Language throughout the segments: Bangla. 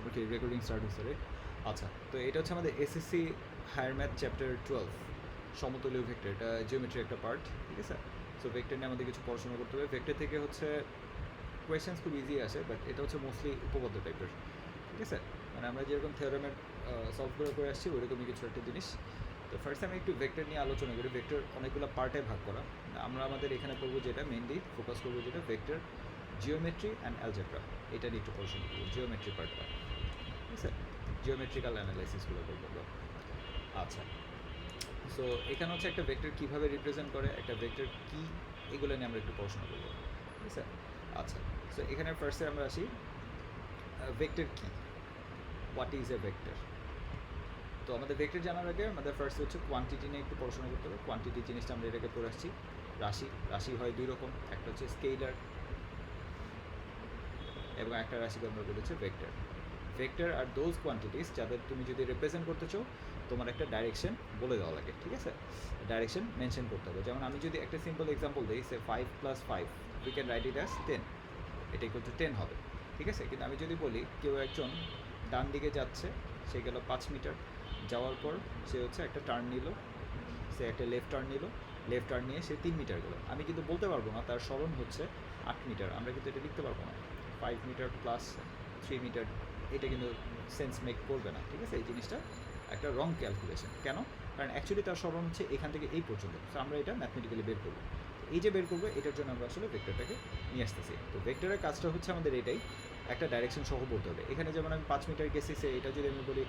ওকে, রেকর্ডিং স্টার্ট হচ্ছে রে। আচ্ছা, তো এটা হচ্ছে আমাদের এসএসসি হায়ার ম্যাথ চ্যাপ্টার 12 সমতলীয় ভেক্টর। এটা জিওমেট্রি একটা পার্ট, ঠিক আছে। সো ভেক্টর নিয়ে আমাদের কিছু পড়াশোনা করতে হবে। ভেক্টর থেকে হচ্ছে কোয়েশ্চেন্স খুব ইজি আসে, বাট এটা হচ্ছে মোস্টলি উপপাদ্য টাইপের, ঠিক আছে। মানে আমরা যেরকম থিওরেমের সলভ করে আসছি ওইরকমই কিছু একটা জিনিস। তো ফার্স্ট আমি একটু ভেক্টর নিয়ে আলোচনা করি। ভেক্টর অনেকগুলো পার্টে ভাগ করা। আমরা আমাদের এখানে পড়বো যেটা মেনলি ফোকাস করবো যেটা ভেক্টর জিওমেট্রি অ্যান্ড অ্যালজেব্রা, এটা নিয়ে একটু পড়াশোনা করবো, জিওমেট্রি পার্টটা, ঠিক আছে। জিওমেট্রিক্যাল অ্যানালাইসিসগুলো করবো আমরা। আচ্ছা, সো এখানে হচ্ছে একটা ভেক্টর কীভাবে রিপ্রেজেন্ট করে, একটা ভেক্টর কী, এগুলো নিয়ে আমরা একটু পড়াশোনা করবো, ঠিক আছে। আচ্ছা, সো এখানে ফার্স্টে আমরা আসি ভেক্টর কী, হোয়াট ইজ এ ভেক্টর। তো আমাদের ভেক্টর জানার আগে আমাদের ফার্স্ট হচ্ছে কোয়ান্টিটি নিয়ে একটু পড়াশোনা করতে হবে। কোয়ান্টিটি জিনিসটা আমরা এটাকে পড়ে আসছি। রাশি হয় দুই রকম, একটা হচ্ছে স্কেলার এবং একটা রাশিকে আমরা বলেছি ভেক্টর। ভেক্টর আর দোজ কোয়ান্টিটিস যাদের তুমি যদি রিপ্রেজেন্ট করতে চাও, তোমার একটা ডাইরেকশন বলে দেওয়া লাগে, ঠিক আছে। ডাইরেকশন মেনশন করতে হবে। যেমন আমি যদি একটা সিম্পল এক্সাম্পল দিই, সে 5 + 5 we can write it as 10, এটা ইকুয়াল টু 10 হবে, ঠিক আছে। কিন্তু আমি যদি বলি কেউ একজন ডান দিকে যাচ্ছে, সে গেল 5 মিটার, যাওয়ার পর সে হচ্ছে একটা টার্ন নিল, সে একটা লেফট টার্ন নিয়ে সে 3 মিটার গেল, আমি কিন্তু বলতে পারবো না তার সরণ হচ্ছে 8 মিটার। আমরা কিন্তু এটা লিখতে পারবো না 5 মিটার প্লাস 3 মিটার, এটা কিন্তু সেন্স মেক করবে না, ঠিক আছে। এই জিনিসটা একটা রং ক্যালকুলেশন। কেন? কারণ অ্যাকচুয়ালি তার সরণ হচ্ছে এখান থেকে এই পর্যন্ত। তো আমরা এটা ম্যাথমেটিক্যালি বের করবো। এই যে বের করবো, এটার জন্য আমরা আসলে ভেক্টরটাকে নিয়ে আসতেছি। তো ভেক্টরের কাজটা হচ্ছে আমাদের এটাই, একটা ডাইরেকশন সহ বলতে হবে। এখানে যেমন আমি 5 মিটার গেছি, সে এটা যদি আমি বলি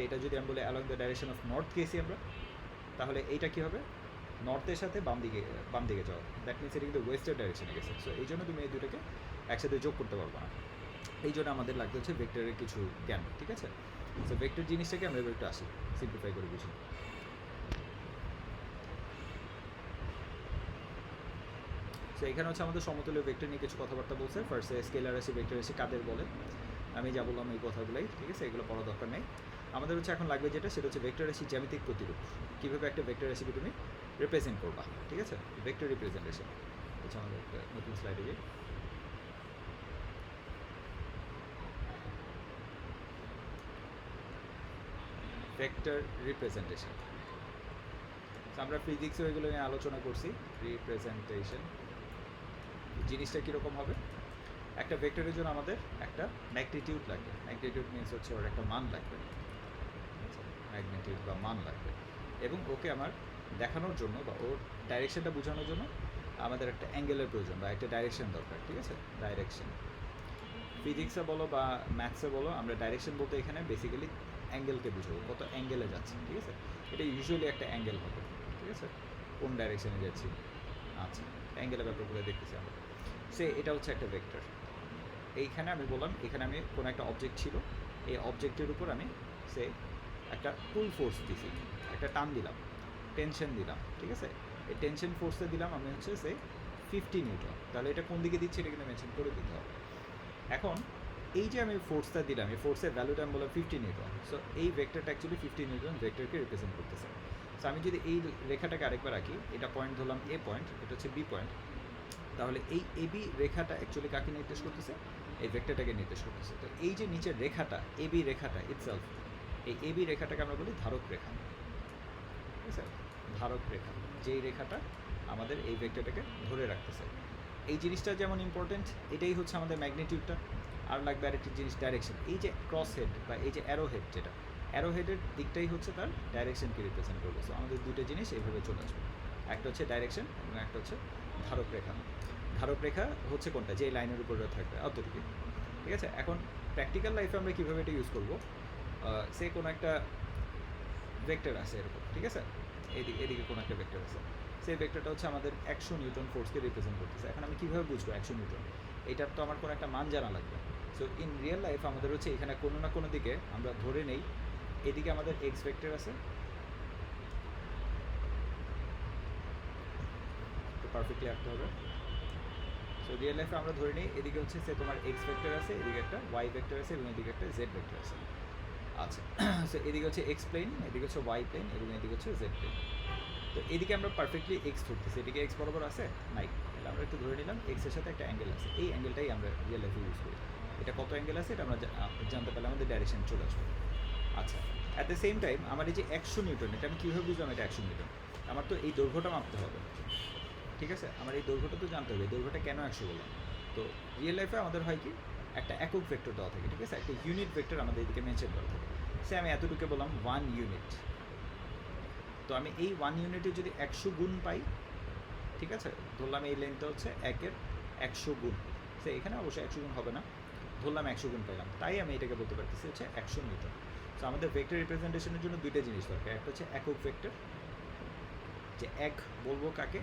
এটা যদি আমি বলি along the direction of north গেছি আমরা, তাহলে এইটা কী হবে? নর্থের সাথে বাম দিকে যাওয়া, দ্যাট মিনস এটা কিন্তু ওয়েস্টের ডাইরেকশনে গেছে। সো এই জন্য তুমি এই দুটোকে একসাথে যোগ করতে পারবো না। এই জন্য আমাদের লাগতে হচ্ছে ভেক্টরের কিছু জ্ঞান, ঠিক আছে। সো ভেক্টর জিনিসটাকে আমরা এবার একটু আসি, সিম্পলিফাই করে বুঝি। সো এখানে হচ্ছে আমাদের সমতলীয় ভেক্টর নিয়ে কিছু কথাবার্তা বলছে। ফার্স্টে স্কেলার রাশি, ভেক্টর রাশি কাদের বলে, আমি যা বললাম এই কথাগুলোই, ঠিক আছে। এগুলো পড়া দরকার নেই। আমাদের হচ্ছে এখন লাগবে যেটা, সেটা হচ্ছে ভেক্টর রাশি জ্যামিতিক প্রতিরূপ। কীভাবে একটা ভেক্টর রাশিকে তুমি রিপ্রেজেন্ট করবা, ঠিক আছে। ভেক্টর রিপ্রেজেন্টেশন হচ্ছে আমাদের একটা নতুন স্লাইডে গিয়ে ভেক্টর রিপ্রেজেন্টেশন। আমরা ফিজিক্সে ওইগুলো নিয়ে আলোচনা করছি। রিপ্রেজেন্টেশন জিনিসটা কীরকম হবে, একটা ভেক্টরের জন্য আমাদের একটা ম্যাগনিটিউড লাগবে। ম্যাগনিটিউড মিনস হচ্ছে ওর একটা মান লাগবে, ম্যাগনিটিউড বা মান লাগবে। এবং ওকে আমার দেখানোর জন্য বা ওর ডাইরেকশনটা বোঝানোর জন্য আমাদের একটা অ্যাঙ্গেলের প্রয়োজন বা একটা ডাইরেকশন দরকার, ঠিক আছে। ডাইরেকশন ফিজিক্সে বলো বা ম্যাথসে বলো, আমরা ডাইরেকশন বলতে এখানে বেসিক্যালি অ্যাঙ্গেলকে বুঝাবো, কত অ্যাঙ্গেলে যাচ্ছে, ঠিক আছে। এটা ইউজুয়ালি একটা অ্যাঙ্গেল হবে, ঠিক আছে, কোন ডাইরেকশনে যাচ্ছি। আচ্ছা, অ্যাঙ্গেলের ব্যাপারগুলো দেখতেছি আমরা। এটা হচ্ছে একটা ভেক্টর। এইখানে আমি বললাম, এখানে আমি কোনো একটা অবজেক্ট ছিল, এই অবজেক্টের উপর আমি একটা পুল ফোর্স দিছি, একটা টান দিলাম, টেনশন দিলাম, ঠিক আছে। এই টেনশন ফোর্সে দিলাম আমি হচ্ছে 50 নিউটন। তাহলে এটা কোন দিকে দিচ্ছি, এটা কিন্তু মেনশন করে দিতে হবে। এখন এই যে আমি ফোর্সটা দিলাম, এই ফোর্সের ভ্যালুটা আমি বললাম 50 নিউটন। সো এই ভেক্টরটা অ্যাকচুয়ালি 50 নিউটন ভেক্টরকে রিপ্রেজেন্ট করতেছে। সো আমি যদি এই রেখাটাকে আরেকবার রাখি, এটা পয়েন্ট ধরলাম এ পয়েন্ট, এটা হচ্ছে বি পয়েন্ট, তাহলে এই এবি রেখাটা অ্যাকচুয়ালি কাকে নির্দেশ করতেছে, এই ভেক্টরটাকে নির্দেশ করতেছে। তো এই যে নিচের রেখাটা, এবি রেখাটা ইটসেলফ, এই এবি রেখাটাকে আমরা বলি ধারক রেখা, ঠিক আছে। ধারক রেখা, যেই রেখাটা আমাদের এই ভেক্টরটাকে ধরে রাখতেছে। এই জিনিসটা যেমন ইম্পর্টেন্ট, এটাই হচ্ছে আমাদের ম্যাগনিটিউডটা। আর লাগবে আরেকটি জিনিস, ডাইরেকশন। এই যে ক্রস হেড বা এই যে অ্যারো হেড, যেটা অ্যারো হেডের দিকটাই হচ্ছে তার ডাইরেকশনকে রিপ্রেজেন্ট করবে। সো আমাদের দুটো জিনিস এইভাবে চলে আসবে, একটা হচ্ছে ডাইরেকশন এবং একটা হচ্ছে ধারক রেখা। ধারক রেখা হচ্ছে কোনটা, যে লাইনের উপরে থাকবে অতটুকু, ঠিক আছে। এখন প্র্যাকটিক্যাল লাইফে আমরা কীভাবে এটা ইউজ করবো, সে কোনো একটা ভেক্টর আছে এরকম, ঠিক আছে। এদিকে কোনো একটা ভেক্টর আছে, সেই ভেক্টরটা হচ্ছে আমাদের 100 নিউটন ফোর্সকে রিপ্রেজেন্ট করতেছে। এখন আমি কীভাবে বুঝবো 100 নিউটন, এটার তো আমার কোনো একটা মান জানা লাগবে। সো ইন রিয়েল লাইফ আমাদের হচ্ছে এখানে কোনো না কোনো দিকে আমরা ধরে নেই, এদিকে আমাদের এক্স ভেক্টর আছে, তো পারফেক্টলি আঁকতে হবে। সো রিয়েল লাইফে আমরা ধরে নিই এদিকে হচ্ছে তোমার এক্স ভেক্টর আছে, এদিকে একটা ওয়াই ভেক্টর আছে এবং এদিকে একটা জেড ভেক্টর আছে। আচ্ছা, সো এদিকে হচ্ছে এক্স প্লেন, এদিকে হচ্ছে ওয়াই প্লেন এবং এদিকে হচ্ছে জেড প্লেন। তো এদিকে আমরা পারফেক্টলি এক্স ধরতেছি, এদিকে এক্স বরাবর আছে নাই, তাহলে আমরা একটু ধরে নিলাম এক্স এর সাথে একটা অ্যাঙ্গেল আছে, এই অ্যাঙ্গেলটাই আমরা রিয়েল লাইফে ইউজ করি। এটা কত অ্যাঙ্গেল আছে এটা আমরা জানতে পারলে আমাদের ডাইরেকশন চলে আসবে। আচ্ছা, অ্যাট দ্য সেম টাইম আমার এই যে 100 নিউটন, এটা আমি কীভাবে বুঝলাম এটা 100 নিউটন? আমার তো এই দৈর্ঘ্যটা মাপতে হবে, ঠিক আছে? আমার এই দৈর্ঘ্যটা তো জানতে হবে, দৈর্ঘ্যটা কেন 100 বললাম? তো রিয়েল লাইফে আমাদের হয় কি, একটা একক ভেক্টর দেওয়া থাকে, ঠিক আছে? একটা ইউনিট ভেক্টর আমাদের এদিকে মেনশন করা থাকে। সে আমি এতটুকু বললাম 1 ইউনিট, তো আমি এই 1 ইউনিটে যদি 100 গুণ পাই, ঠিক আছে, ধরলাম এই লেন্থটা হচ্ছে 1-এর 100 গুণ, সে এখানে অবশ্যই 100 গুণ হবে না, ধরলাম 100 গুণ পেলাম, তাই আমি এটাকে বলতে পারতেছি হচ্ছে 100 নিউটন। সো আমাদের ভেক্টর রিপ্রেজেন্টেশনের জন্য দুইটা জিনিস দরকার, একটা হচ্ছে একক ভেক্টর, যে এক বলবো কাকে,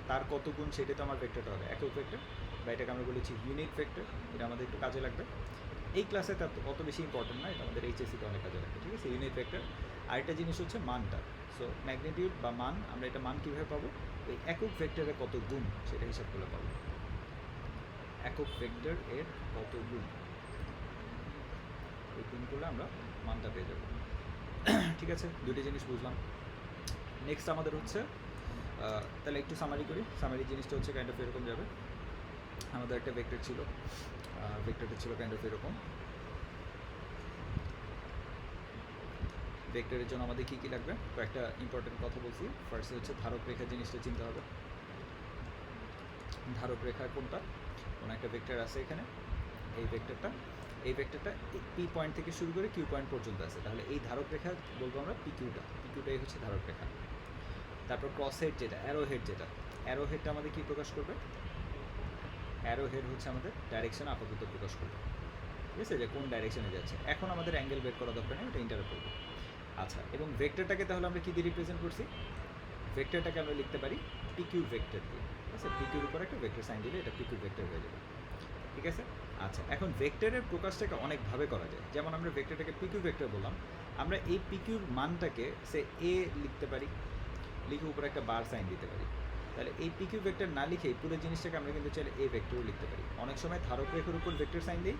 তার কত গুণ সেটা তো আমার ভেক্টরটা হবে একক ভেক্টর, বা এটাকে আমরা বলেছি ইউনিট ভেক্টর, এটা আমাদের একটু কাজে লাগবে। এই ক্লাসে তার অত বেশি ইম্পর্টেন্ট না, এটা আমাদের এইচএসসিতে অনেক কাজে লাগবে, ঠিক আছে? Unit vector. আরেকটা জিনিস হচ্ছে মানটা, সো ম্যাগনিটিউড বা মান, আমরা এটা মান কীভাবে পাবো? ওই একক ভেক্টরে কত গুণ সেটা হিসাব করে পাবো, একক ভেক্টর এর কত গুণ, ওই গুণগুলো আমরা মানটা পেয়ে যাবো। ঠিক আছে, দুটি জিনিস বুঝলাম। নেক্সট আমাদের হচ্ছে, তাহলে একটু সামারি করি। সামারি জিনিসটা হচ্ছে কাইন্ড অফ এরকম যাবে, আমাদের একটা ভেক্টর ছিল, ভেক্টরটা ছিল কাইন্ড অফ এরকম। ভেক্টরের জন্য আমাদের কী কী লাগবে, কয়েকটা ইম্পর্টেন্ট কথা বলছি। ফার্স্টে হচ্ছে ধারক রেখা জিনিসটা চিনতে হবে। ধারক রেখা কোনটা? কোনো একটা ভেক্টর আছে এখানে, এই ভেক্টরটা পি পয়েন্ট থেকে শুরু করে কিউ পয়েন্ট পর্যন্ত আছে, তাহলে এই ধারক রেখা বলবো আমরা পিকিউটাই হচ্ছে ধারক রেখা। তারপর ক্রস হেড যেটা, অ্যারো হেডটা আমাদের কী প্রকাশ করবে? অ্যারো হেড হচ্ছে আমাদের ডাইরেকশন আপাতত প্রকাশ করবে, ঠিক আছে, যে কোন ডাইরেকশনে যাচ্ছে। এখন আমাদের অ্যাঙ্গেল বের করা দরকার নেই, এটা ইন্টারপ্ট করবো। আচ্ছা, এবং ভেক্টরটাকে তাহলে আমরা কী দিয়ে রিপ্রেজেন্ট করছি? ভেক্টরটাকে আমরা লিখতে পারি পিকিউ ভেক্টর দিয়ে, ঠিক আছে? পিকিউর উপর একটা ভেক্টর সাইন দিলে এটা পিকিউ ভেক্টর হয়ে যাবে, ঠিক আছে? আচ্ছা, এখন ভেক্টরের প্রকাশটাকে অনেকভাবে করা যায়, যেমন আমরা ভেক্টরটাকে পিকিউ ভেক্টর বললাম, আমরা এই পিকিউর মানটাকে সে এ লিখতে পারি, লিখে উপরে একটা বার সাইন দিতে পারি। তাহলে এই পিকিউ ভেক্টর না লিখে পুরো জিনিসটাকে আমরা কিন্তু চাইলে এ ভেক্টরও লিখতে পারি। অনেক সময় ধারক রেখার উপর ভেক্টর সাইন দিই,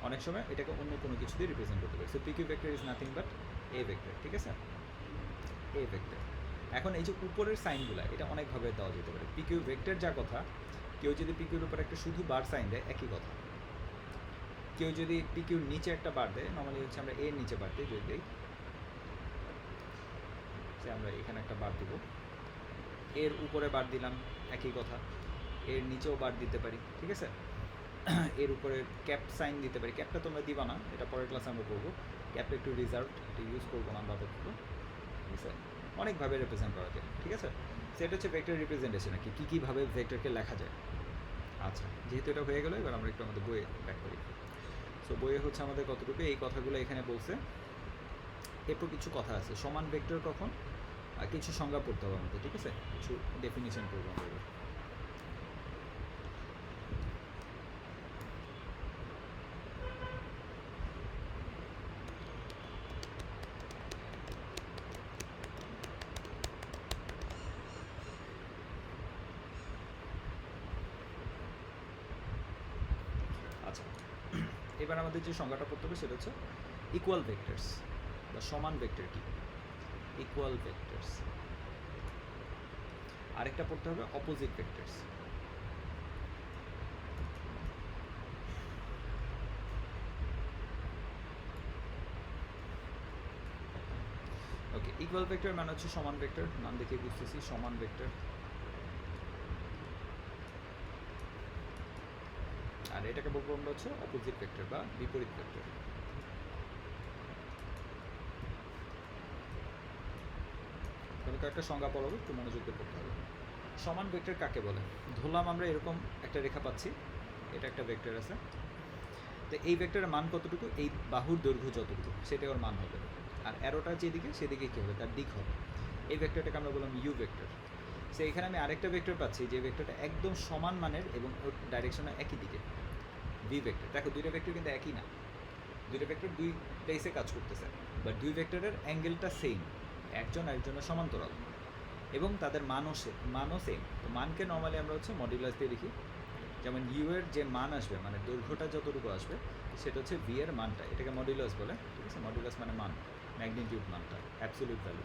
অনেক সময় এটাকে অন্য কোনো কিছু দিয়ে রিপ্রেজেন্ট করতে পারি। So PQ vector is nothing but A vector, ঠিক আছে? A vector. এখন এই যে উপরের সাইনগুলো, এটা অনেকভাবে দেওয়া যেতে পারে। পিকিউ ভেক্টর যা কথা, কেউ যদি পিকিউর উপর একটা শুধু বার সাইন দেয় একই কথা, কেউ যদি পিকিউর নিচে একটা বার দেয়, নর্মালি হচ্ছে আমরা এর নিচে বার দিই, যদি দিই যে আমরা এখানে একটা বার দেবো, এর উপরে বার দিলাম একই কথা, এর নিচেও বার দিতে পারি, ঠিক আছে? এর উপরে ক্যাপ সাইন দিতে পারি, ক্যাপটা তোমরা দিবা না, এটা পরের ক্লাসে আমরা করবো। ক্যাপটা একটু রিজার্ভ, এটা ইউজ করবো না আমরা আপাতত, ঠিক আছে? অনেকভাবে রিপ্রেজেন্ট করা যায়, ঠিক আছে? সেটা হচ্ছে ভেক্টর রিপ্রেজেন্টেশন, আর কি কী কীভাবে ভেক্টরকে লেখা যায়। আচ্ছা, যেহেতু এটা হয়ে গেলো, এবার আমরা একটু আমাদের বইয়ে ব্যাক করি। সো বইয়ে হচ্ছে আমাদের কতটুকু এই কথাগুলো এখানে বলছে। এরপর কিছু কথা আছে, সমান ভেক্টর কখন, কিছু সংজ্ঞা পড়তে হবে আমাদের, ঠিক আছে? কিছু ডেফিনিশন করবো আমরা এবার। আচ্ছা, এবার আমাদের যে সংজ্ঞাটা পড়তে হবে সেটা হচ্ছে ইকুয়াল ভেক্টরস বা সমান ভেক্টর কি, ইকুয়াল ভেক্টরস। আরেকটা পড়তে হবে অপোজিট ভেক্টরস। ওকে, ইকুয়াল ভেক্টর মানে হচ্ছে সমান ভেক্টর, নাম দেখে বুঝতেছি সমান ভেক্টর। আর এটাকে বলবো আমরা হচ্ছে অপোজিট ভেক্টর বা বিপরীত ভেক্টর। আমি কয়েকটা সংজ্ঞা পড়াবো, একটু মনোযোগ দিয়ে পড়তে হবে। সমান ভেক্টর কাকে বলে? ধরলাম আমরা এরকম একটা রেখা পাচ্ছি, এটা একটা ভেক্টর আছে, তো এই ভেক্টরের মান কতটুকু? এই বাহুর দৈর্ঘ্য যতটুকু সেটাই ওর মান হবে, আর অ্যারোটা যেদিকে সেদিকে কী হবে? তার দিক হবে। এই ভেক্টরটাকে আমরা বললাম ইউ ভেক্টর। সো এখানে আমি আরেকটা ভেক্টর পাচ্ছি, যে ভেক্টরটা একদম সমান মানের এবং ওর ডাইরেকশনে একই দিকে, ভি ভেক্টর। দেখো দুইটা ভেক্টর কিন্তু একই না, দুইটা ভেক্টর দুই প্লেসে কাজ করতেছে, বাট দুই ভেক্টরের অ্যাঙ্গেলটা সেম, একজন আরেকজনের সমান্তরাল, এবং তাদের মানও সেম। তো মানকে নর্মালি আমরা হচ্ছে মডিউলাস দিয়ে লিখি, যেমন ইউ এর যে মান আসবে, মানে দৈর্ঘ্যটা যতটুকু আসবে সেটা হচ্ছে ভি এর মানটা, এটাকে মডিউলাস বলে, ঠিক আছে? মডিউলাস মানে মান, ম্যাগনিটিউড মানটা, অ্যাবসলিউট ভ্যালু,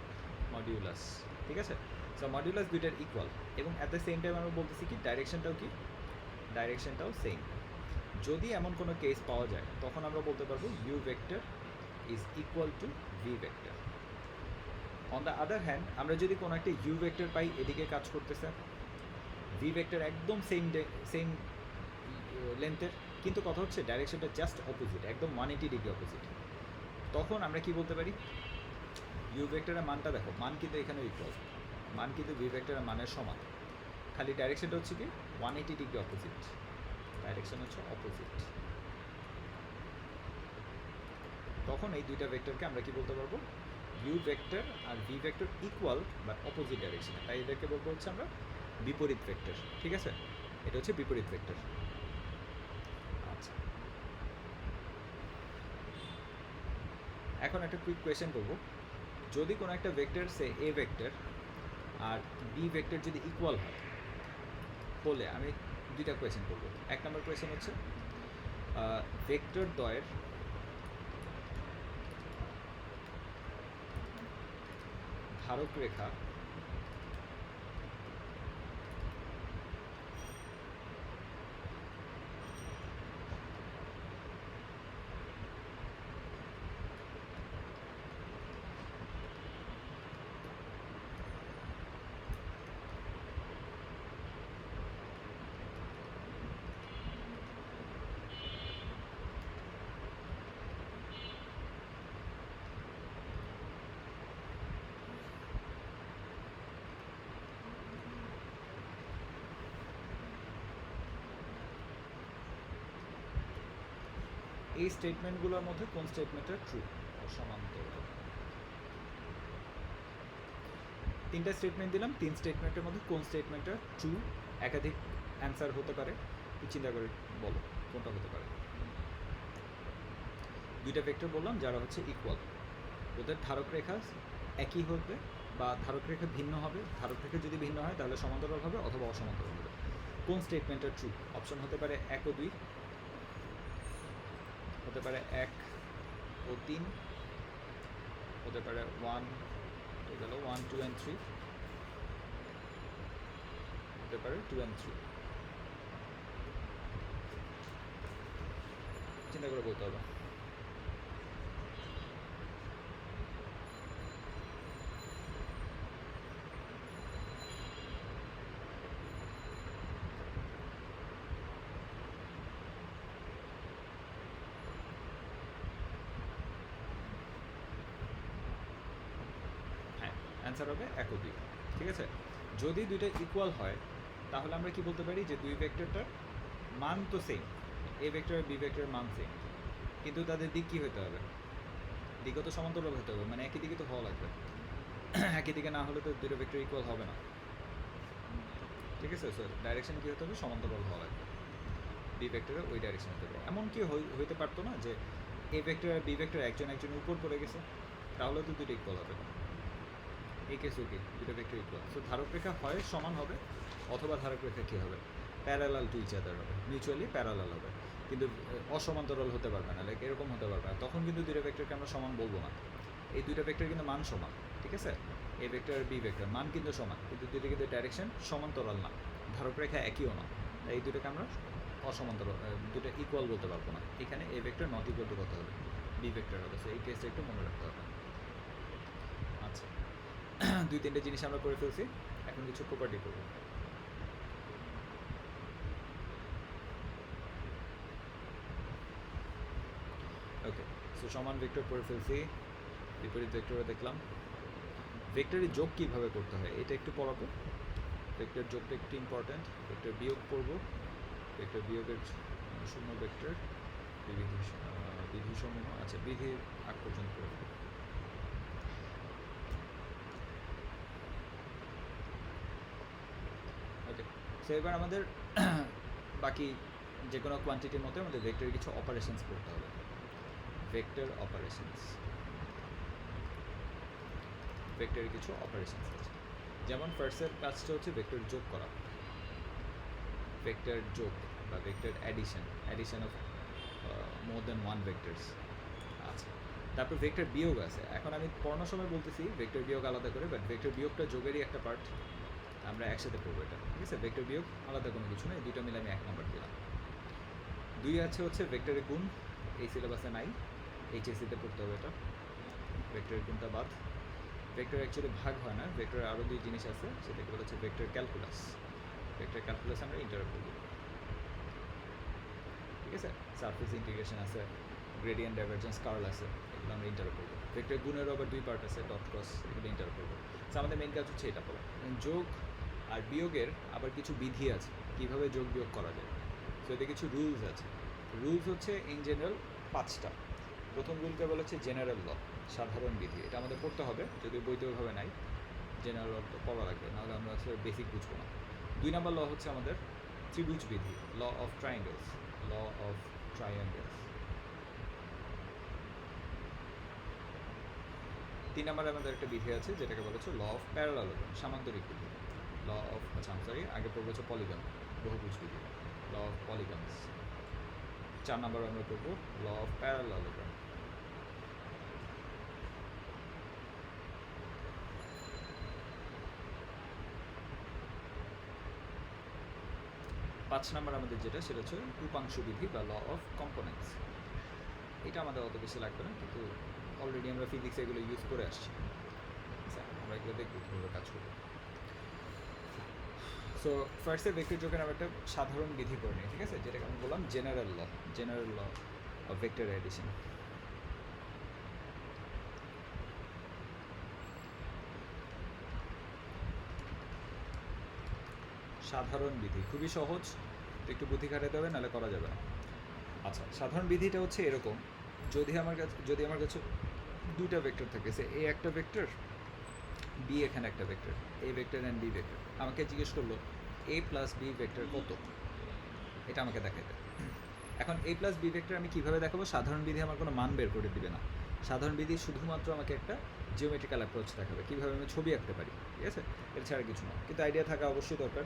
মডিউলাস, ঠিক আছে? সো মডিউলাস দুইটার ইকুয়াল এবং অ্যাট দ্য সেম টাইম আমরা বলতেছি কি ডাইরেকশনটাও সেম। যদি এমন কোনো কেস পাওয়া যায় তখন আমরা বলতে পারবো u vector is equal to v vector. On the other hand আমরা যদি কোনো একটা ইউ ভেক্টর পাই এদিকে কাজ করতেছে, ভি ভেক্টর একদম সেম লেন্থের, কিন্তু কথা হচ্ছে ডাইরেকশনটা জাস্ট অপোজিট, একদম 180 ডিগ্রি অপোজিট, তখন আমরা কি বলতে পারি, ইউ ভেক্টরের মানটা দেখো, মান কিন্তু এখানে ইকুয়াল, মান কিন্তু ভি ভেক্টরের মানের সমান, খালি ডাইরেকশনটা হচ্ছে কি 180 ডিগ্রি অপোজিট, ডাইরেকশন হচ্ছে অপোজিট। তখন এই দুইটা ভেক্টরকে আমরা কি বলতে পারবো, ইউ ভেক্টর আর v vector equal but opposite ডাইরেকশনে, তাই এদেরকে বলবো হচ্ছে আমরা বিপরীত ভেক্টর। ঠিক আছে, এটা হচ্ছে বিপরীত ভেক্টর। আচ্ছা, এখন একটা কুইক কোয়েশ্চেন করবো, যদি কোনো একটা ভেক্টর সে এ ভেক্টর আর বি ভেক্টর যদি ইকুয়াল হয় বলে আমি দুইটা কোয়েশ্চেন করবো। এক নম্বর কোয়েশ্চেন হচ্ছে ভেক্টর দ্বয়ের ধারক রেখা এই স্টেটমেন্টগুলোর মধ্যে কোন স্টেটমেন্টটা ট্রু, অসমান্তরাল। তিনটা স্টেটমেন্ট দিলাম, তিন স্টেটমেন্টের মধ্যে কোন স্টেটমেন্টটা ট্রু, একাধিক অ্যান্সার হতে পারে, তুই চিন্তা করে বলো কোনটা হতে পারে। দুইটা ভেক্টর বললাম যারা হচ্ছে ইকুয়াল, ওদের ধারক রেখা একই হবে বা ধারক রেখা ভিন্ন হবে, ধারক রেখা যদি ভিন্ন হয় তাহলে সমান্তরাল হবে অথবা অসমান্তরাল হবে। কোন স্টেটমেন্টটা ট্রু? অপশন হতে পারে 1 ও 2, হতে পারে 1 ও 3, হতে পারে 1 2 and 3, হতে পারে 2 and 3। চিন্তা করে বলতে হবে। অ্যান্সার হবে 1 ও 2। ঠিক আছে, যদি দুইটা ইকুয়াল হয় তাহলে আমরা কি বলতে পারি যে দুই ভেক্টরটার মান তো সেম, এ ভেক্টর আর বি ভেক্টরের মান সেম, কিন্তু তাদের দিক কী হতে হবে, দিকও তো সমান্তরাল হতে হবে, মানে একই দিকে তো হওয়া লাগবে, একই দিকে না হলে তো দুটো ভেক্টর ইকুয়াল হবে না। ঠিক আছে, সো ডাইরেকশন কী হতে হবে, সমান্তরাল হওয়া লাগবে, বি ভেক্টরে ওই ডাইরেকশন হতে হবে। এমন কি হইতে পারতো না যে এ ভেক্টর আর বি ভেক্টর একজনের উপর পড়ে গেছে, তাহলে তো দুটো ইকুয়াল হবে, এই কেসও কি দুটো ভেক্টর ইকুয়াল। সো ধারক রেখা হয় সমান হবে অথবা ধারক রেখা কী হবে, প্যারালাল টু ইচ আদার হবে, মিউচুয়ালি প্যারালাল হবে, কিন্তু অসমান্তরাল হতে পারবে না, লাইক এরকম হতে পারবে না, তখন কিন্তু দুটো ভেক্টরকে আমরা সমান বলবো না। এই দুইটা ভেক্টর কিন্তু মান সমান, ঠিক আছে, এ ভেক্টর আর বি ভেক্টর মান কিন্তু সমান, কিন্তু দুটো কিন্তু ডাইরেকশন সমান্তরাল না, ধারক রেখা একইও না, তাই এই দুটোকে আমরা অসমান্তরাল, দুটো ইকুয়াল বলতে পারবো না। এখানে এ ভেক্টর নট ইকুয়াল টু কত হবে, বি ভেক্টর হবে। সো এই কেসটা একটু মনে রাখতে হবে। আচ্ছা, দুই তিনটে জিনিস আমরা করে ফেলছি, এখন কিছু প্রপার্টি করবো। ওকে, সো সমান ভেক্টর করে ফেলছি, বিপরীত ভেক্টরও দেখলাম। ভেক্টরের যোগ কীভাবে করতে হয় এটা একটু পড়াবো, ভেক্টর যোগটা একটু ইম্পর্ট্যান্ট। ভেক্টর বিয়োগ করবো, ভেক্টর বিয়োগের শূন্য ভেক্টর বিধিসমূহ, আচ্ছা বিধির আগ পর্যন্ত করবো। ওকে, সো এবার আমাদের বাকি যে কোনো কোয়ান্টিটির মতো আমাদের ভেক্টরের কিছু অপারেশনস করতে হবে। ভেক্টর অপারেশনস, ভেক্টরের কিছু অপারেশনস আছে, যেমন ফার্স্টের কাজটা হচ্ছে ভেক্টর যোগ করা, ভেক্টর যোগ বা vector addition of more than one vectors. আচ্ছা, তারপর ভেক্টর বিয়োগ আছে। এখন আমি পড়ানোর সময় বলতেছি ভেক্টর বিয়োগ আলাদা করে, বাট ভেক্টর বিয়োগটা যোগেরই একটা পার্ট, আমরা একসাথে পড়বো এটা, ঠিক আছে? ভেক্টর বিয়োগ আলাদা কোনো কিছু নয়, দুটো মিলে আমি 1 নম্বর দিলাম। 2 আছে হচ্ছে ভেক্টরের গুণ, এই সিলেবাসে নাই, এইচএসসিতে পড়তে হবে এটা। ভেক্টরের গুণটা বাদ। ভেক্টর অ্যাকচুয়ালি ভাগ হয় না, ভেক্টরের আরও 2 জিনিস আছে, সেটাকে বলা হচ্ছে ভেক্টর ক্যালকুলাস। ভেক্টর ক্যালকুলাস আমরা ইন্টারে পড়ব, ঠিক আছে? সারফেস ইন্টিগ্রেশন আছে, গ্রেডিয়েন্ট ডাইভারজেন্স কার্ল আছে, এগুলো আমরা ইন্টারে পড়ব। ভেক্টর গুণেরও আবার 2 পার্ট আছে, ডট ক্রস, এগুলো ইন্টারে পড়ব। সো আমাদের মেইন কাজ হচ্ছে এটা পড়া। যোগ আর বিয়োগের আবার কিছু বিধি আছে, কীভাবে যোগ বিয়োগ করা যায়। সো এতে কিছু রুলস আছে। রুলস হচ্ছে ইন জেনারেল 5টা। প্রথম রুলকে বলা হচ্ছে জেনারেল ল, সাধারণ বিধি। এটা আমাদের পড়তে হবে, যদি বইতে ওইভাবে নাই, জেনারেল ল তো পড়া লাগবে, নাহলে আমরা আসলে বেসিক বুঝবো না। 2 নম্বর ল হচ্ছে আমাদের ত্রিভুজ বিধি, law of triangles, law of triangles. 3 নম্বরে আমাদের একটা বিধি আছে যেটাকে বলা হচ্ছে ল অফ প্যারালালোগ্রাম, সামান্তরিক বিধি। ল অফ, আচ্ছা আমি সরি, আগে পড়বো হচ্ছে পলিগন, বহুভুজ বিধি, ল অফ পলিগনস। 4 নম্বরে আমরা পড়বো ল অফ প্যারালালোগ্রাম। 5 নম্বর আমাদের যেটা, সেটা হচ্ছে উপাংশ বিধি বা ল অফ কম্পোনেন্টস। এটা আমাদের অত বেশি লাগবে না, কিন্তু অলরেডি আমরা ফিজিক্সে এগুলো ইউজ করে আসছি, আচ্ছা আমরা এগুলো দেখবো কীভাবে কাজ করবো। সো ফার্স্টে ভেক্টর যোগের আমরা একটা সাধারণ বিধি করে নিই, ঠিক আছে? যেটাকে আমি বললাম general law, general law of vector addition. সাধারণ বিধি খুবই সহজ, একটু বুদ্ধি খাটাতে হবে, নাহলে করা যাবে না। আচ্ছা, সাধারণ বিধিটা হচ্ছে এরকম, যদি আমার কাছে 2টা ভেক্টর থাকে, সে এ একটা ভেক্টর, বি এখানে একটা vector, a vector and b vector. আমাকে জিজ্ঞেস করলো এ প্লাস বি ভেক্টর কত, এটা আমাকে দেখাতে। এখন এ প্লাস বি ভেক্টর আমি কীভাবে দেখাবো? সাধারণ বিধি আমার কোনো মান বের করে দিবে না, সাধারণ বিধি শুধুমাত্র আমাকে একটা জিওমেট্রিক্যাল অ্যাপ্রোচ দেখাবে, কীভাবে আমি ছবি আঁকতে পারি, ঠিক আছে? এর ছাড়া কিছু না, কিন্তু আইডিয়া থাকা অবশ্যই দরকার।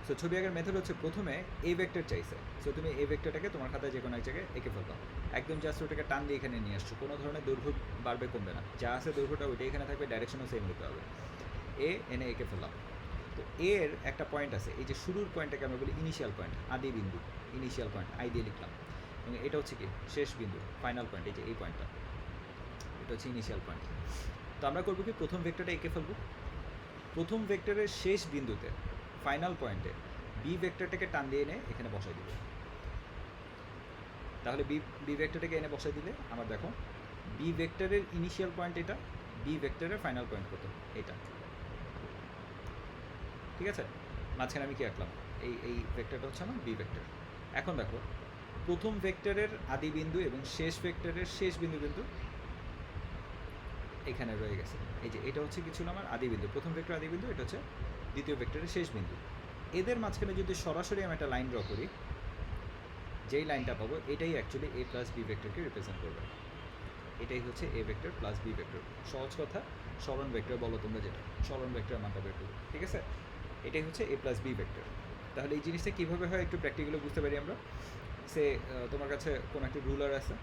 সো ছবি আঁকার মেথড হচ্ছে, প্রথমে এ ভেক্টর চাইছে, সো তুমি এই ভেক্টরটাকে তোমার খাতায় যে কোনো এক জায়গায় এঁকে ফেলবা, একদম জাস্ট ওটাকে টান দিয়ে এখানে নিয়ে আসছো, কোনো ধরনের দৈর্ঘ্য বাড়বে কমবে না, যা আছে দৈর্ঘ্যটা ওইটাই এখানে থাকবে, ডাইরেকশনও সেম হতে হবে। এ এনে এঁকে ফেললাম। তো এর একটা পয়েন্ট আছে, এই যে শুরুর পয়েন্টটাকে আমরা বলি ইনিশিয়াল পয়েন্ট, আদি বিন্দু, ইনিশিয়াল পয়েন্ট আই দিয়ে লিখলাম, এবং এটা হচ্ছে কি শেষ বিন্দু, ফাইনাল পয়েন্ট, এই যে এই পয়েন্টটা, এটা হচ্ছে ইনিশিয়াল পয়েন্ট। তো আমরা করবো কি, প্রথম ভেক্টরটা এঁকে ফেলবো, প্রথম ভেক্টরের শেষ বিন্দুতে, ফাইনাল পয়েন্টে বি ভেক্টরটাকে টান দিয়ে এনে এখানে বসাই দিবে। তাহলে বি ভেক্টরটাকে এনে বসাই দিলে আমার দেখো বি ভেক্টরের ইনিশিয়াল পয়েন্ট এটা, বি ভেক্টরের ফাইনাল পয়েন্ট কত, এটা, ঠিক আছে? মাঝখানে আমি কি আঁকলাম, এই ভেক্টরটা হচ্ছে আমার বি ভেক্টর। এখন দেখো প্রথম ভেক্টরের আদি বিন্দু এবং শেষ ভেক্টরের শেষ বিন্দু কিন্তু এখানে রয়ে গেছে, এই যে এটা হচ্ছে কি ছিল আমার আদি বিন্দু, প্রথম ভেক্টর আদি বিন্দু, এটা হচ্ছে দ্বিতীয় ভেক্টরের শেষ বিন্দু। এদের মাঝখানে যদি সরাসরি আমি একটা লাইন ড্র করি, যেই লাইনটা পাবো এটাই অ্যাকচুয়ালি এ প্লাস বি ভেক্টরকে রিপ্রেজেন্ট করবে, এটাই হচ্ছে a vector plus B vector. সহজ কথা, সরণ ভেক্টর বলো তোমরা, যেটা সরণ ভেক্টরের মানটা বের করবে, ঠিক আছে? এটাই হচ্ছে এ প্লাস বি ভেক্টর। তাহলে এই জিনিসটা কীভাবে হয় একটু প্র্যাকটিক্যালি বুঝতে পারি আমরা। সে তোমার কাছে কোনো একটা রুলার আছে,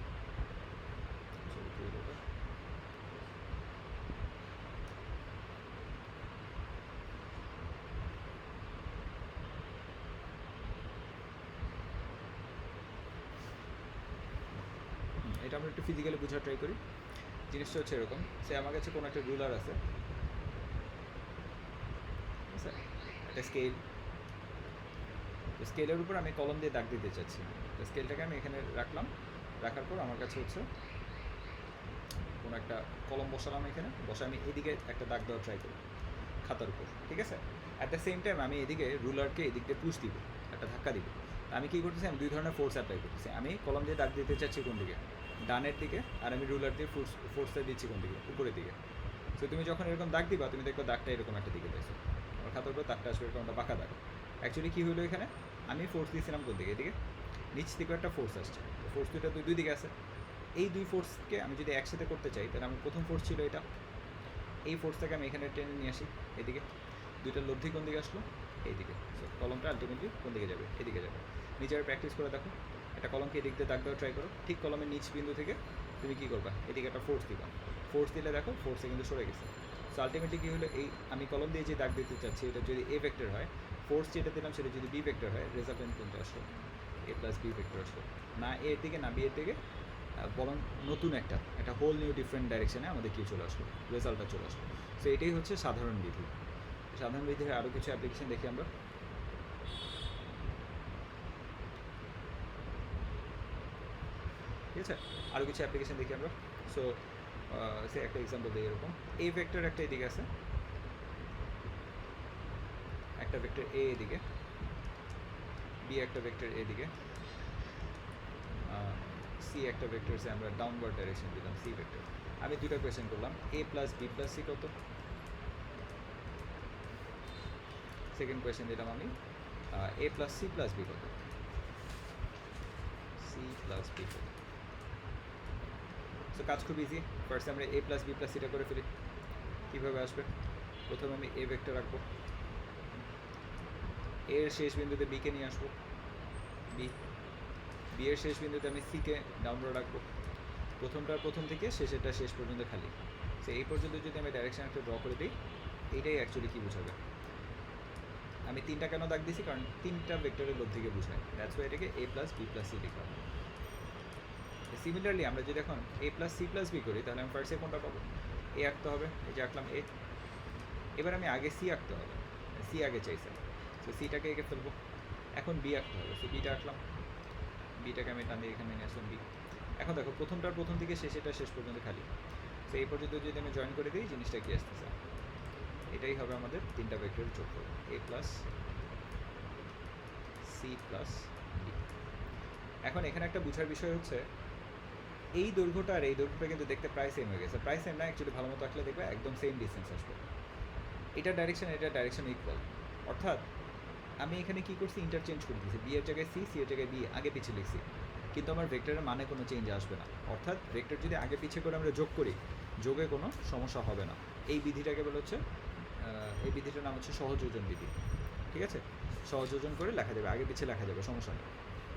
এটা আমরা একটু ফিজিক্যালি বোঝার ট্রাই করি। জিনিসটা হচ্ছে এরকম, সে আমার কাছে কোনো একটা রুলার আছে, ঠিক আছে? একটা স্কেল, স্কেলের উপর আমি কলম দিয়ে দাগ দিতে চাচ্ছি, তো স্কেলটাকে আমি এখানে রাখলাম, রাখার পর আমার কাছে হচ্ছে কোনো একটা কলম বসালাম, এখানে বসে আমি এদিকে একটা দাগ দেওয়ার ট্রাই করি খাতার উপর, ঠিক আছে? অ্যাট দ্য সেম টাইম আমি এদিকে রুলারকে এদিক দিয়ে পুশ দিব, একটা ধাক্কা দিব। আমি কী করতেছি, আমি 2 ধরনের ফোর্স অ্যাপ্লাই করতেছি। আমি কলম দিয়ে দাগ দিতে চাচ্ছি কোন দিকে, ডানের দিকে, আর আমি রুলার দিয়ে ফোর্সটা দিচ্ছি কোন দিকে, উপরের দিকে। সো তুমি যখন এরকম দাগ দিবা, তুমি দেখবে দাগটা এরকম একটা দিকে পাইছো, আমার খাতার উপর দাগটা আসবে এরকম একটা বাঁকা দাগ। অ্যাকচুয়ালি কী হলো, এখানে আমি ফোর্স দিয়েছিলাম কোন দিকে, এদিকে, নিচ থেকে একটা ফোর্স আসছে, ফোর্স দুইটা দুই দিকে আছে। এই 2 ফোর্সকে আমি যদি একসাথে করতে চাই, তাহলে আমার প্রথম ফোর্স ছিল এটা, এই ফোর্সটাকে আমি এখানে টেনে নিয়ে আসি এদিকে, দুইটার লব্ধি কোন দিকে আসলো, এইদিকে। সো কলমটা আলটিমেটলি কোন দিকে যাবে, এদিকে যাবে। নিজের প্র্যাকটিস করে দেখো, একটা কলমকে এদিক দিয়ে দাগ দেওয়া ট্রাই করো, ঠিক কলমের নিচ বিন্দু থেকে তুমি কী করবা, এদিকে একটা ফোর্স দিবা, ফোর্স দিলে দেখো ফোর্সে কিন্তু সরে গেছে। সো আলটিমেটলি কী হলো, এই আমি কলম দিয়ে যে দাগ দিতে চাচ্ছি এটা যদি এ ভেক্টর হয়, ফোর্স যেটা দিলাম সেটা যদি বি ভেক্টর হয়, রেজাল্টেন্ট কোনটা আসলো, এ প্লাস বি ভেক্টর আসলো। না এর দিকে না বি এর দিকে, বরং নতুন একটা হোল নিউ ডিফারেন্ট ডাইরেকশানে আমাদের কী চলে আসলো, রেজাল্টটা চলে আসলো। সো এটাই হচ্ছে সাধারণ বিধি। সাধারণ বিধির আরও কিছু অ্যাপ্লিকেশন দেখি আমরা। ঠিক আছে, আরও কিছু অ্যাপ্লিকেশন দেখি আমরা। সো সে একটা এক্সাম্পল দিই, এরকম এ ভেক্টর একটা এদিকে আছে, একটা ভেক্টর এ এদিকে, বি একটা ভেক্টর এদিকে, সি একটা ভেক্টর, সে আমরা ডাউনওয়ার্ড ডাইরেকশন দিলাম সি ভেক্টর। আমি দুটো কোয়েশ্চেন করলাম, এ প্লাস বি প্লাস সি কত। সেকেন্ড কোয়েশ্চেন দিলাম আমি, এ প্লাস সি প্লাস বি কত, সি প্লাস বি কত। সো কাজ খুব ইজি। ফার্স্ট আমরা এ প্লাস বি প্লাস সিটা করে ফেলি। কীভাবে আসবে, প্রথমে আমি এ ভেক্টর রাখবো, এর শেষ বিন্দুতে বিকে নিয়ে আসবো, বি এর শেষ বিন্দুতে আমি সিকে ডাউনওয়ার্ড রাখবো, প্রথমটার প্রথম থেকে শেষেরটা শেষ পর্যন্ত খালি। সো এই পর্যন্ত যদি আমি ডাইরেকশন একটা ড্র করে দিই, এইটাই অ্যাকচুয়ালি কী বোঝাবে। আমি তিনটা কেন দাগ দিয়েছি, কারণ তিনটা ভেক্টরের লব্ধিকে বোঝায়, দ্যাটস ওয়াই এটাকে এ প্লাস বি প্লাস সি লিখলাম। সিমিলারলি আমরা যদি এখন এ প্লাস সি প্লাস বি করি, তাহলে আমি ফার্স্টে কোনটা পাবো, এ আঁকতে হবে, এই যে আঁকলাম এ। এবার আমি আগে সি আঁকতে হবে, সি আগে চাইছে, তো সিটাকে এঁকে ফেলবো। এখন বি আঁকতে হবে, সো বিটা আঁকলাম, বিটাকে আমি টান দিয়ে এখানে নিয়ে আসলাম বি। এখন দেখো প্রথমটার প্রথম থেকে শেষেরটা শেষ পর্যন্ত খালি। তো এই পর্যন্ত যদি আমি জয়েন করে দিই, জিনিসটা কি আসতেছে, এটাই হবে আমাদের তিনটা ভেক্টরের যোগফল, এ প্লাস সি প্লাস ডি। এখন এখানে একটা বোঝার বিষয় হচ্ছে, এই দৈর্ঘ্যটা আর এই দৈর্ঘ্যটা কিন্তু দেখতে প্রায় সেম হয়ে গেছে। প্রায় সেম না, অ্যাকচুয়ালি ভালো মতো আঁকলে দেখবে একদম সেম ডিস্টেন্স আসবে। এটার ডাইরেকশন ইকুয়াল, অর্থাৎ আমি এখানে কী করছি, ইন্টারচেঞ্জ করে দিয়েছি, বি এর জায়গায় সি, সি এর জায়গায় বি, আগে পিছিয়ে লিখছি, কিন্তু আমার ভেক্টরের মানে কোনো চেঞ্জ আসবে না। অর্থাৎ ভেক্টর যদি আগে পিছিয়ে করে আমরা যোগ করি, যোগে কোনো সমস্যা হবে না। এই বিধিটাকে বলা হচ্ছে, এই বিধিটার নাম হচ্ছে সহযোজন বিধি। ঠিক আছে, সহযোজন করে লেখা যাবে, আগে পিছিয়ে লেখা যাবে, সমস্যা নেই।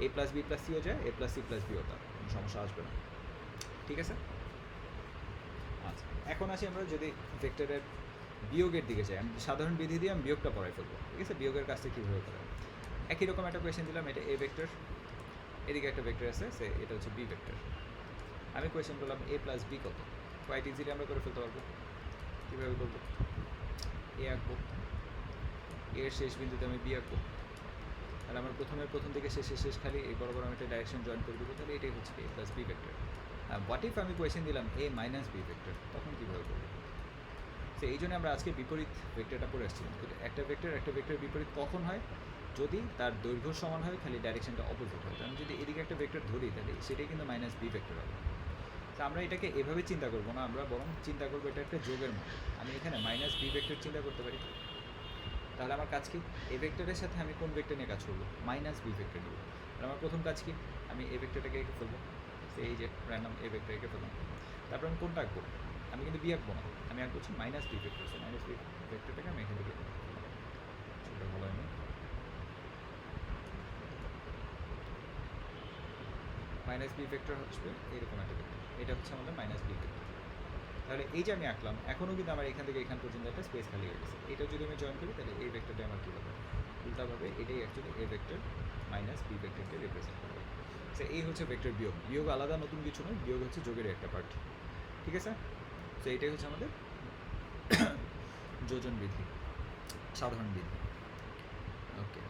এ প্লাস বি প্লাস সিও যায়, এ প্লাস সি প্লাস বিও তার, কোনো সমস্যা আসবে না। ঠিক আছে, আচ্ছা এখন আসি আমরা যদি ভেক্টরের বিয়োগের দিকে যাই, আমি সাধারণ বিধি দিয়ে আমি বিয়োগটা পড়াই ফেলবো। ঠিক আছে, বিয়োগের কাজটা কীভাবে করে, একই রকম একটা কোয়েশ্চেন দিলাম, এটা এ ভেক্টর, এদিকে একটা ভেক্টর আছে, সে এটা হচ্ছে বি ভেক্টর। আমি কোয়েশ্চেন করলাম এ প্লাস বি কত, কোয়াইট ইজিলি আমরা করে ফেলতে পারবো। কীভাবে করবো, এ আঁকবো, এর শেষ বিন্দুতে আমি বি আঁকবো, তাহলে আমার প্রথম থেকে শেষ খালি, এই বরাবর আমি একটা ডাইরেকশন জয়েন করে দেবো, তাহলে এটাই হচ্ছে A plus B vector. What if আমি কোয়েশ্চেন দিলাম এ মাইনাস বি ভেক্টর, তখন কীভাবে করবো। তো এই জন্য আমরা আজকে বিপরীত ভেক্টরটা পড়ে আসছিলাম। একটা ভেক্টর বিপরীত কখন হয়, যদি তার দৈর্ঘ্য সমান হয়, খালি ডাইরেকশনটা অপোজিট হয়। আমি যদি এদিকে একটা ভেক্টর ধরি, তাহলে সেটাই কিন্তু মাইনাস বি ভেক্টর হবে। তো আমরা এটাকে এভাবে চিন্তা করবো না, আমরা বরং চিন্তা করবো এটা একটা যোগের মতো। আমি এখানে মাইনাস বি ভেক্টর চিন্তা করতে পারি, তাহলে আমার কাজ কি, এ ভেক্টরের সাথে আমি কোন ভেক্টর নিয়ে কাজ করবো, মাইনাস বি ভেক্টর নেব। তাহলে আমার প্রথম কাজ কি, আমি এ ভেক্টরটাকে এঁকে ফেলবো, এই যে র্যান্ডম এ ভেক্টর এঁকে ফেললাম। তারপর আমি কোনটা আঁকবো, আমি কিন্তু বি আঁকবো না, আমি আঁকবো হচ্ছে minus B vector. So minus B ভেক্টরটাকে আমি এখান থেকে সেটা ভালো হয়নি, মাইনাস বি ভেক্টর হচ্ছে এরকম একটা ভেক্টর, এটা হচ্ছে আমাদের মাইনাস বি ভেক্টর। তাহলে এই যে আমি আঁকলাম, এখনও কিন্তু আমার এখান থেকে এখান পর্যন্ত একটা স্পেস খালি হয়ে গেছে। এটা যদি আমি জয়েন করি, তাহলে এই ভেক্টরটা আমার কী হবে, উল্টাভাবে এটাই actually a vector minus b ভেক্টরকে রিপ্রেজেন্ট করবে। সো এই হচ্ছে ভেক্টর বিয়োগ। বিয়োগ আলাদা নতুন কিছু নয়, বিয়োগ হচ্ছে যোগের একটা পার্ট। ঠিক আছে, তো এইটাই হচ্ছে আমাদের যোজন বিধি, সাধারণ বিধি। ওকে।